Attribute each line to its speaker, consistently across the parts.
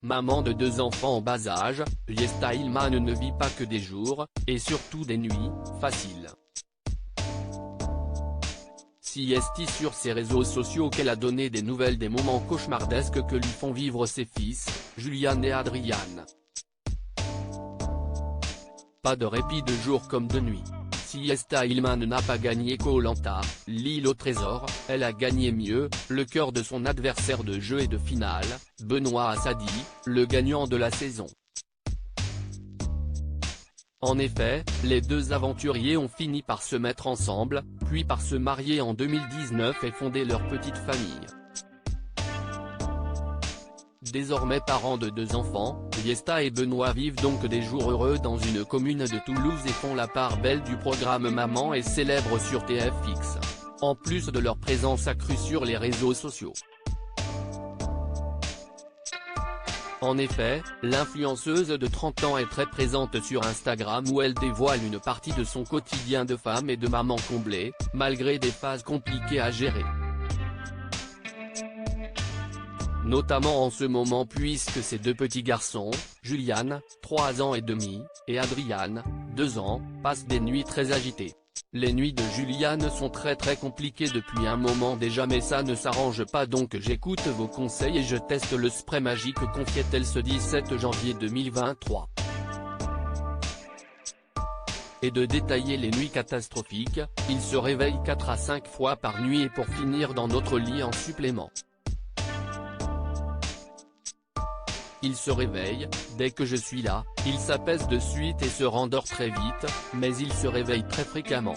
Speaker 1: Maman de 2 enfants en bas âge, Yesta Ilman ne vit pas que des jours, et surtout des nuits, faciles. Siesti sur ses réseaux sociaux qu'elle a donné des nouvelles des moments cauchemardesques que lui font vivre ses fils, Julian et Adrian. Pas de répit de jour comme de nuit. Yesta Ilman n'a pas gagné Koh-Lanta, l'île au trésor, elle a gagné mieux, le cœur de son adversaire de jeu et de finale, Benoît Assadi, le gagnant de la saison. En effet, les deux aventuriers ont fini par se mettre ensemble, puis par se marier en 2019 et fonder leur petite famille. Désormais parents de 2 enfants, Yesta et Benoît vivent donc des jours heureux dans une commune de Toulouse et font la part belle du programme Maman et célèbre sur TFX, en plus de leur présence accrue sur les réseaux sociaux. En effet, l'influenceuse de 30 ans est très présente sur Instagram où elle dévoile une partie de son quotidien de femme et de maman comblée, malgré des phases compliquées à gérer. Notamment en ce moment puisque ses 2 petits garçons, Julian, 3 ans et demi, et Adrian, 2 ans, passent des nuits très agitées. Les nuits de Julian sont très compliquées depuis un moment déjà mais ça ne s'arrange pas donc j'écoute vos conseils et je teste le spray magique confiait-elle ce 17 janvier 2023. Et de détailler les nuits catastrophiques, il se réveille 4 à 5 fois par nuit et pour finir dans notre lit en supplément. Il se réveille, dès que je suis là, il s'apaise de suite et se rendort très vite, mais il se réveille très fréquemment.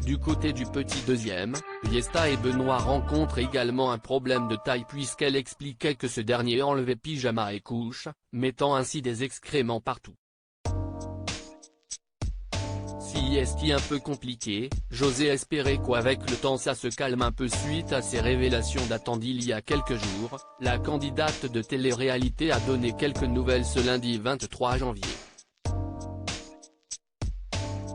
Speaker 1: Du côté du petit deuxième, Yesta et Benoît rencontrent également un problème de taille puisqu'elle expliquait que ce dernier enlevait pyjama et couche, mettant ainsi des excréments partout. Siesti un peu compliqué, j'osais espérer qu'avec le temps ça se calme un peu suite à ces révélations datant d'il y a quelques jours, la candidate de télé-réalité a donné quelques nouvelles ce lundi 23 janvier.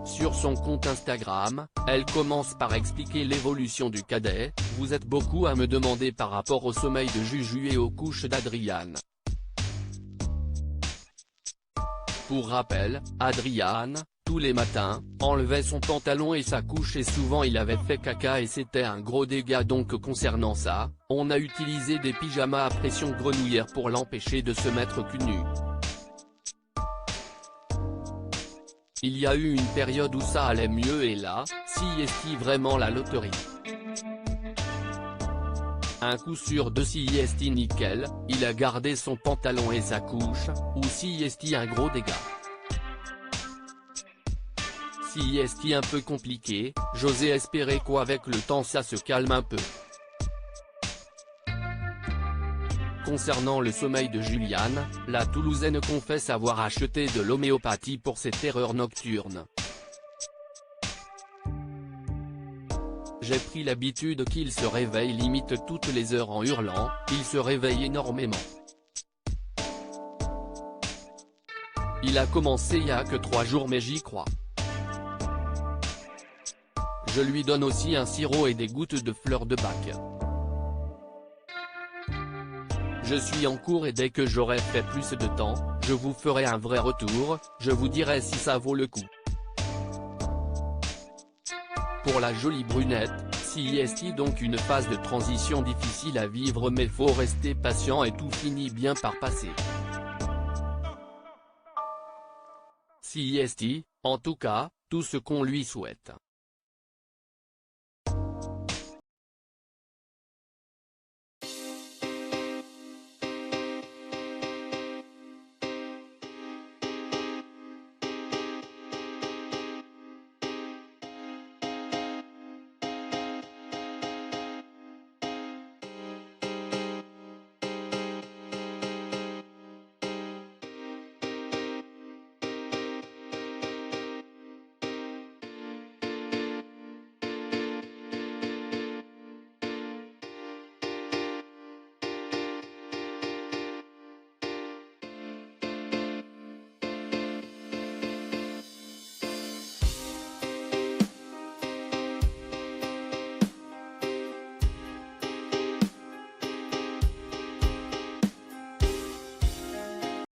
Speaker 1: Sur son compte Instagram, elle commence par expliquer l'évolution du cadet, « Vous êtes beaucoup à me demander par rapport au sommeil de Juju et aux couches d'Adrian. Pour rappel, Adrian, tous les matins, enlevait son pantalon et sa couche et souvent il avait fait caca et c'était un gros dégât donc concernant ça, on a utilisé des pyjamas à pression grenouillère pour l'empêcher de se mettre cul nu. Il y a eu une période où ça allait mieux et là, Siesti vraiment la loterie. Un coup sur 2 Siesti nickel, il a gardé son pantalon et sa couche, ou Siesti un gros dégât. Siesti un peu compliqué, j'osais espérer qu'avec le temps ça se calme un peu. Concernant le sommeil de Julian, la Toulousaine confesse avoir acheté de l'homéopathie pour ses terreurs nocturnes. J'ai pris l'habitude qu'il se réveille limite toutes les heures en hurlant, il se réveille énormément. Il a commencé il y a que 3 jours mais j'y crois. Je lui donne aussi un sirop et des gouttes de fleurs de bac. Je suis en cours et dès que j'aurai fait plus de temps, je vous ferai un vrai retour, je vous dirai si ça vaut le coup. Pour la jolie brunette, Siesti donc une phase de transition difficile à vivre mais faut rester patient et tout finit bien par passer. Siesti, en tout cas, tout ce qu'on lui souhaite.